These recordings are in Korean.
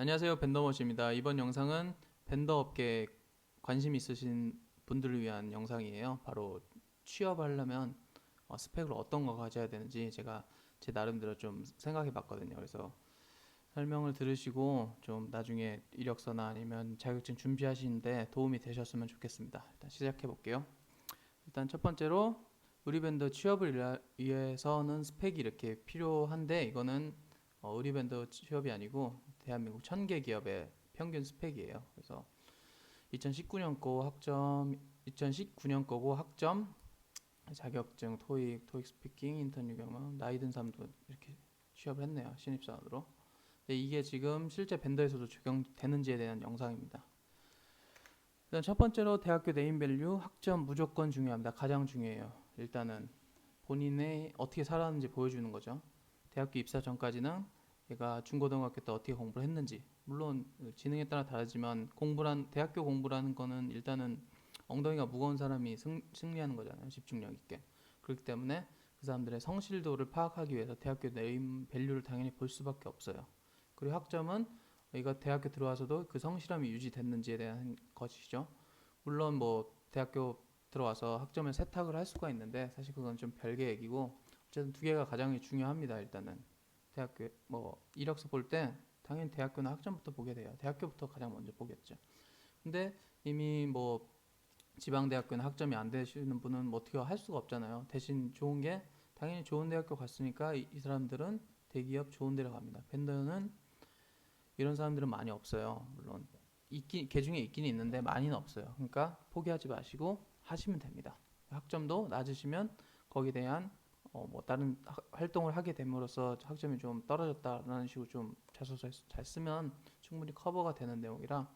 안녕하세요. 벤더머시입니다. 이번 영상은 벤더 업계에 관심 있으신 분들을 위한 영상이에요. 바로 취업하려면 스펙을 어떤 거 가져야 되는지 제가 제 나름대로 좀 생각해 봤거든요. 그래서 설명을 들으시고 좀 나중에 이력서나 아니면 자격증 준비하시는데 도움이 되셨으면 좋겠습니다. 일단 시작해 볼게요. 일단 첫 번째로 의리 벤더 취업을 위해서는 스펙이 이렇게 필요한데 이거는 의리 벤더 취업이 아니고 대한민국 1000개 기업의 평균 스펙이에요. 그래서 2019년 거 학점, 2019년 거고 학점, 자격증, 토익 스피킹, 인터뷰 경험, 나이 든 사람도 이렇게 취업을 했네요. 신입사원으로. 근데 이게 지금 실제 벤더에서도 적용되는지에 대한 영상입니다. 일단 첫 번째로 대학교 네임밸류 학점 무조건 중요합니다. 가장 중요해요. 일단은 본인의 어떻게 살았는지 보여주는 거죠. 대학교 입사 전까지는 얘가 중고등학교 때 어떻게 공부를 했는지, 물론 지능에 따라 다르지만 대학교 공부라는 거는 일단은 엉덩이가 무거운 사람이 승리하는 거잖아요. 집중력 있게. 그렇기 때문에 그 사람들의 성실도를 파악하기 위해서 대학교 네임 밸류를 당연히 볼 수밖에 없어요. 그리고 학점은 이거 대학교 들어와서도 그 성실함이 유지됐는지에 대한 것이죠. 물론 뭐 대학교 들어와서 학점을 세탁을 할 수가 있는데 사실 그건 좀 별개 얘기고, 어쨌든 두 개가 가장 중요합니다. 일단은 대학교 뭐 이력서 볼 때 당연히 대학교나 학점부터 보게 돼요. 대학교부터 가장 먼저 보겠죠. 근데 이미 뭐 지방대학교나 학점이 안 되시는 분은 뭐 어떻게 할 수가 없잖아요. 대신 좋은 게 당연히 좋은 대학교 갔으니까 이 사람들은 대기업 좋은 데로 갑니다. 벤더는 이런 사람들은 많이 없어요. 물론 개 중에 있긴 있는데 많이는 없어요. 그러니까 포기하지 마시고 하시면 됩니다. 학점도 낮으시면 거기에 대한 뭐 다른 활동을 하게 됨으로써 학점이 좀 떨어졌다라는 식으로 좀 자소서 잘 쓰면 충분히 커버가 되는 내용이라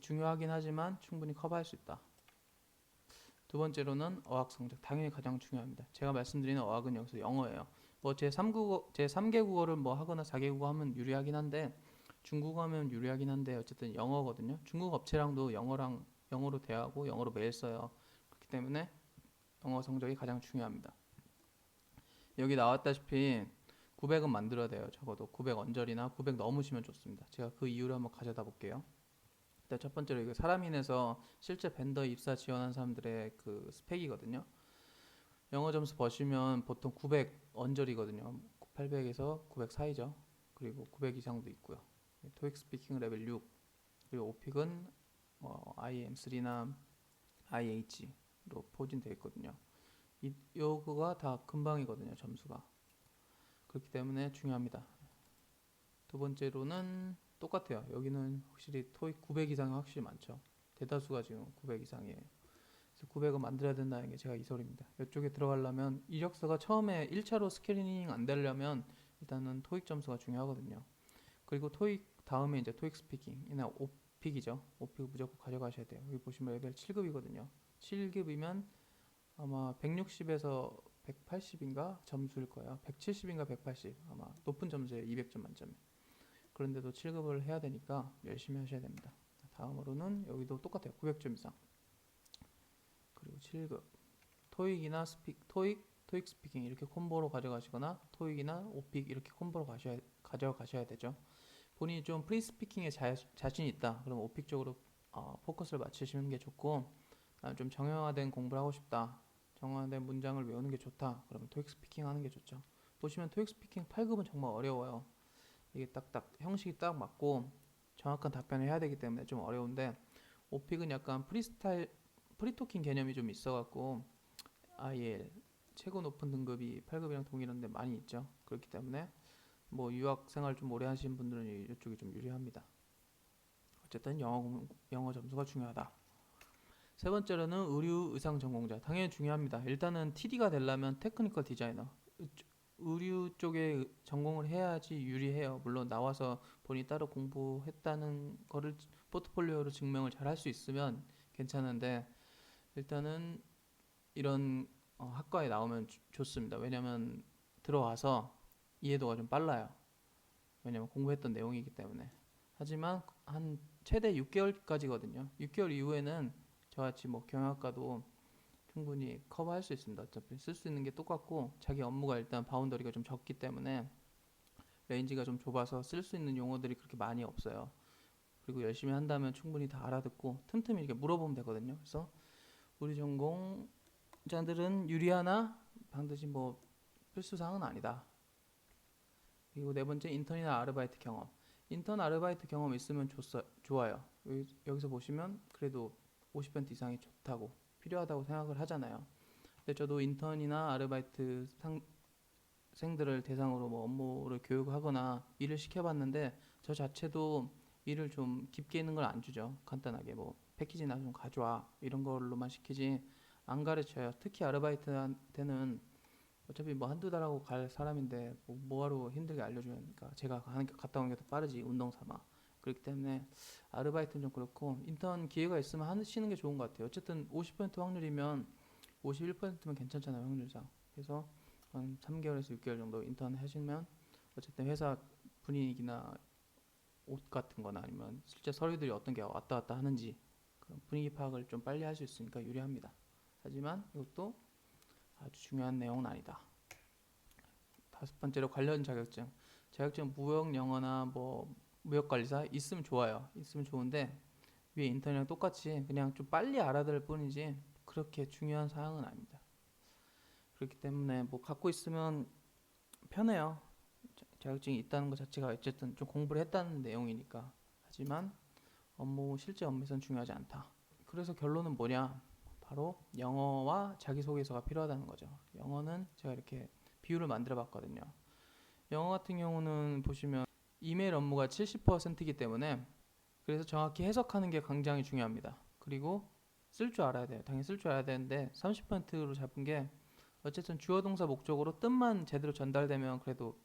중요하긴 하지만 충분히 커버할 수 있다. 두 번째로는 어학 성적, 당연히 가장 중요합니다. 제가 말씀드리는 어학은 여기서 영어예요. 뭐 제3개 국어를 뭐 하거나 4개 국어 하면 유리하긴 한데, 중국어 하면 유리하긴 한데 어쨌든 영어거든요. 중국 업체랑도 영어로 대화하고 영어로 메일 써요. 그렇기 때문에 영어 성적이 가장 중요합니다. 여기 나왔다시피 900은 만들어야 돼요. 적어도 900 언저리나 900 넘으시면 좋습니다. 제가 그 이유를 한번 가져다 볼게요. 일단 첫 번째로 이거 사람인에서 실제 벤더 입사 지원한 사람들의 그 스펙이거든요. 영어 점수 보시면 보통 900 언저리거든요. 800에서 900 사이죠. 그리고 900 이상도 있고요. 토익 스피킹 레벨 6, 그리고 오픽은 IM3나 IH로 포진되어 있거든요. 요거가 다 금방이거든요. 점수가. 그렇기 때문에 중요합니다. 두 번째로는 똑같아요. 여기는 확실히 토익 900 이상이 확실히 많죠. 대다수가 지금 900 이상이에요. 그래서 900을 만들어야 된다는 게 제가 이 소리입니다. 이쪽에 들어가려면 이력서가 처음에 1차로 스크리닝 안 되려면 일단은 토익 점수가 중요하거든요. 그리고 토익 다음에 이제 토익 스피킹이나 오픽이죠. 오픽 무조건 가져가셔야 돼요. 여기 보시면 레벨 7급이거든요. 7급이면 아마 160에서 180인가 점수일 거예요. 170인가 180 아마 높은 점수에 200점 만점에. 그런데도 7급을 해야 되니까 열심히 하셔야 됩니다. 다음으로는 여기도 똑같아요. 900점 이상. 그리고 7급. 토익 스피킹 이렇게 콤보로 가져가시거나 토익이나 오픽 이렇게 콤보로 가져가셔야 되죠. 본인이 좀 프리 스피킹에 자신이 있다. 그럼 오픽 쪽으로 포커스를 맞추시는 게 좋고, 좀 정형화된 공부를 하고 싶다. 정형화된 문장을 외우는 게 좋다. 그러면 토익 스피킹 하는 게 좋죠. 보시면 토익 스피킹 8급은 정말 어려워요. 이게 딱딱 형식이 딱 맞고 정확한 답변을 해야 되기 때문에 좀 어려운데, 오픽은 약간 프리토킹 개념이 좀 있어갖고 IL 최고 높은 등급이 8급이랑 동일한데 많이 있죠. 그렇기 때문에 뭐 유학 생활 좀 오래 하신 분들은 이쪽이 좀 유리합니다. 어쨌든 영어 점수가 중요하다. 세 번째로는 의류 의상 전공자, 당연히 중요합니다. 일단은 TD가 되려면 테크니컬 디자이너, 의류 쪽에 전공을 해야지 유리해요. 물론 나와서 본인이 따로 공부했다는 거를 포트폴리오로 증명을 잘 할 수 있으면 괜찮은데, 일단은 이런 학과에 나오면 좋습니다. 왜냐면 들어와서 이해도가 좀 빨라요. 왜냐면 공부했던 내용이기 때문에. 하지만 한 최대 6개월까지거든요. 6개월 이후에는 저같이 뭐 경영학과도 충분히 커버할 수 있습니다. 어차피 쓸 수 있는 게 똑같고 자기 업무가 일단 바운더리가 좀 적기 때문에 레인지가 좀 좁아서 쓸 수 있는 용어들이 그렇게 많이 없어요. 그리고 열심히 한다면 충분히 다 알아듣고 틈틈이 이렇게 물어보면 되거든요. 그래서 우리 전공자들은 유리하나 반드시 뭐 필수사항은 아니다. 그리고 네 번째, 인턴이나 아르바이트 경험. 인턴 아르바이트 경험 있으면 좋아요. 여기서 보시면 그래도 50% 이상이 좋다고 필요하다고 생각을 하잖아요. 근데 저도 인턴이나 아르바이트 생들을 대상으로 뭐 업무를 교육하거나 일을 시켜봤는데 저 자체도 일을 좀 깊게 있는 걸 안 주죠. 간단하게 뭐 패키지나 좀 가져와 이런 걸로만 시키지 안 가르쳐요. 특히 아르바이트한테는 어차피 뭐 한두 달 하고 갈 사람인데 뭐 뭐하러 힘들게 알려주니까 제가 갔다 오는 게 더 빠르지 운동 삼아. 그렇기 때문에 아르바이트는 좀 그렇고 인턴 기회가 있으면 하시는 게 좋은 것 같아요. 어쨌든 50% 확률이면 51%면 괜찮잖아요, 확률상. 그래서 한 3개월에서 6개월 정도 인턴 하시면 어쨌든 회사 분위기나 옷 같은 거나 아니면 실제 서류들이 어떤 게 왔다 갔다 하는지 그런 분위기 파악을 좀 빨리 할 수 있으니까 유리합니다. 하지만 이것도 아주 중요한 내용은 아니다. 다섯 번째로 관련 자격증. 자격증 무역 영어나 뭐 무역관리사 있으면 좋아요. 있으면 좋은데 위에 인턴이랑 똑같이 그냥 좀 빨리 알아들 뿐이지 그렇게 중요한 사항은 아닙니다. 그렇기 때문에 뭐 갖고 있으면 편해요. 자격증이 있다는 것 자체가 어쨌든 좀 공부를 했다는 내용이니까. 하지만 실제 업무에선 중요하지 않다. 그래서 결론은 뭐냐? 바로 영어와 자기소개서가 필요하다는 거죠. 영어는 제가 이렇게 비율을 만들어 봤거든요. 영어 같은 경우는 보시면 이메일 업무가 70%이기 때문에 그래서 정확히 해석하는 게 굉장히 중요합니다. 그리고 쓸 줄 알아야 돼요. 당연히 쓸 줄 알아야 되는데 30%로 잡은 게 어쨌든 주어 동사 목적으로 뜻만 제대로 전달되면 그래도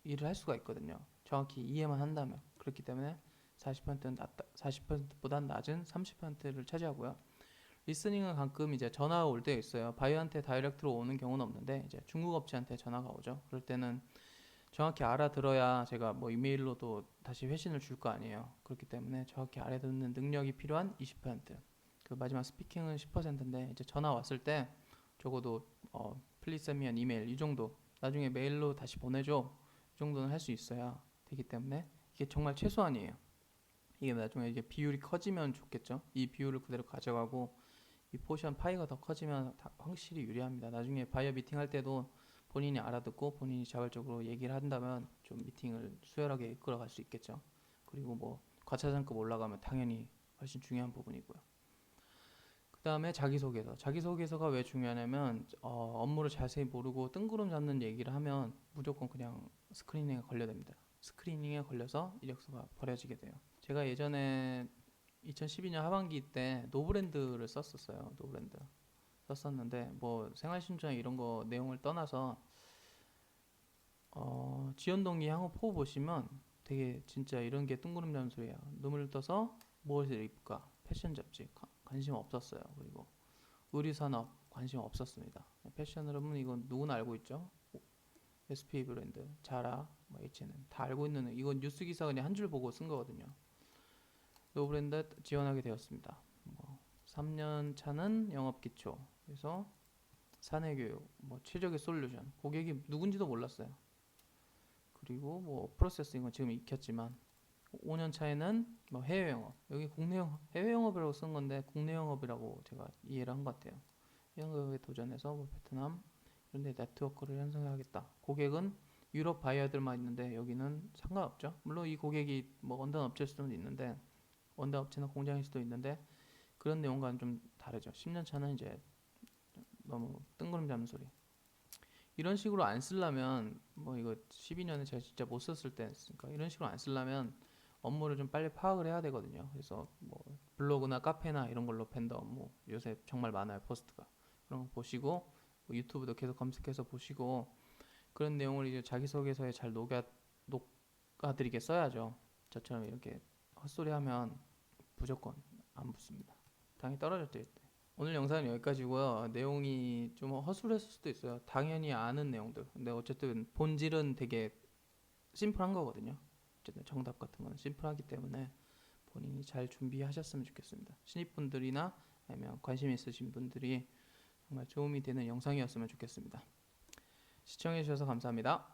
일을 할 수가 있거든요. 정확히 이해만 한다면. 그렇기 때문에 40%는 40%보단 낮은 30%를 차지하고요. 리스닝은 가끔 이제 전화가 올 때 있어요. 바이오한테 다이렉트로 오는 경우는 없는데 이제 중국 업체한테 전화가 오죠. 그럴 때는 정확히 알아들어야 제가 뭐 이메일로도 다시 회신을 줄 거 아니에요. 그렇기 때문에 정확히 알아듣는 능력이 필요한 20%. 그 마지막 스피킹은 10%인데 이제 전화 왔을 때 적어도 플리즈 셈미 안 이메일 이 정도 나중에 메일로 다시 보내줘 이 정도는 할 수 있어야 되기 때문에 이게 정말 최소한이에요. 이게 나중에 이게 비율이 커지면 좋겠죠. 이 비율을 그대로 가져가고 이 포션 파이가 더 커지면 확실히 유리합니다. 나중에 바이어 미팅 할 때도 본인이 알아듣고 본인이 자발적으로 얘기를 한다면 좀 미팅을 수월하게 이끌어갈 수 있겠죠. 그리고 뭐 과차장급 올라가면 당연히 훨씬 중요한 부분이고요. 그 다음에 자기소개서. 자기소개서가 왜 중요하냐면 업무를 자세히 모르고 뜬구름 잡는 얘기를 하면 무조건 그냥 스크리닝에 걸려됩니다. 스크리닝에 걸려서 이력서가 버려지게 돼요. 제가 예전에 2012년 하반기 때 노브랜드를 썼었어요. 노브랜드 썼었는데 뭐 생활신고나 이런 거 내용을 떠나서 지원동기 향후 포 보시면 되게 진짜 이런 게 뜬구름 잡는 소리야. 눈을 떠서 무엇을 입을까? 패션 잡지 관심 없었어요. 그리고 의류산업 관심 없었습니다. 패션 흐름은 이건 누구나 알고 있죠. SP 브랜드, 자라, 뭐 H&M 다 알고 있는 이건 뉴스 기사 그냥 한 줄 보고 쓴 거거든요. 노브랜드 지원하게 되었습니다. 뭐 3년 차는 영업 기초. 그래서 사내 교육, 뭐 최적의 솔루션. 고객이 누군지도 몰랐어요. 그리고 뭐 프로세싱은 지금 익혔지만 5년 차에는 뭐 해외 영업. 여기 국내 영업, 해외 영업이라고 쓴 건데 국내 영업이라고 제가 이해를 한 것 같아요. 영업에 도전해서 뭐 베트남 이런 데 네트워크를 형성하겠다. 고객은 유럽 바이어들만 있는데 여기는 상관없죠. 물론 이 고객이 뭐 원단 업체일 수도 있는데 원단 업체나 공장일 수도 있는데 그런 내용과는 좀 다르죠. 10년 차는 이제 너무 뜬구름 잡는 소리. 이런 식으로 안 쓰려면 뭐 이거 12년에 제가 진짜 못 썼을 때 했으니까 이런 식으로 안 쓰려면 업무를 좀 빨리 파악을 해야 되거든요. 그래서 뭐 블로그나 카페나 이런 걸로 벤더 업무 요새 정말 많아요. 포스트가. 그런 거 보시고 뭐 유튜브도 계속 검색해서 보시고 그런 내용을 이제 자기소개서에 잘 녹아들이게 써야죠. 저처럼 이렇게 헛소리 하면 무조건 안 붙습니다. 당연히 떨어졌죠. 오늘 영상은 여기까지고요. 내용이 좀 허술했을 수도 있어요. 당연히 아는 내용들. 근데 어쨌든 본질은 되게 심플한 거거든요. 어쨌든 정답 같은 거는 심플하기 때문에 본인이 잘 준비하셨으면 좋겠습니다. 신입분들이나 아니면 관심 있으신 분들이 정말 도움이 되는 영상이었으면 좋겠습니다. 시청해주셔서 감사합니다.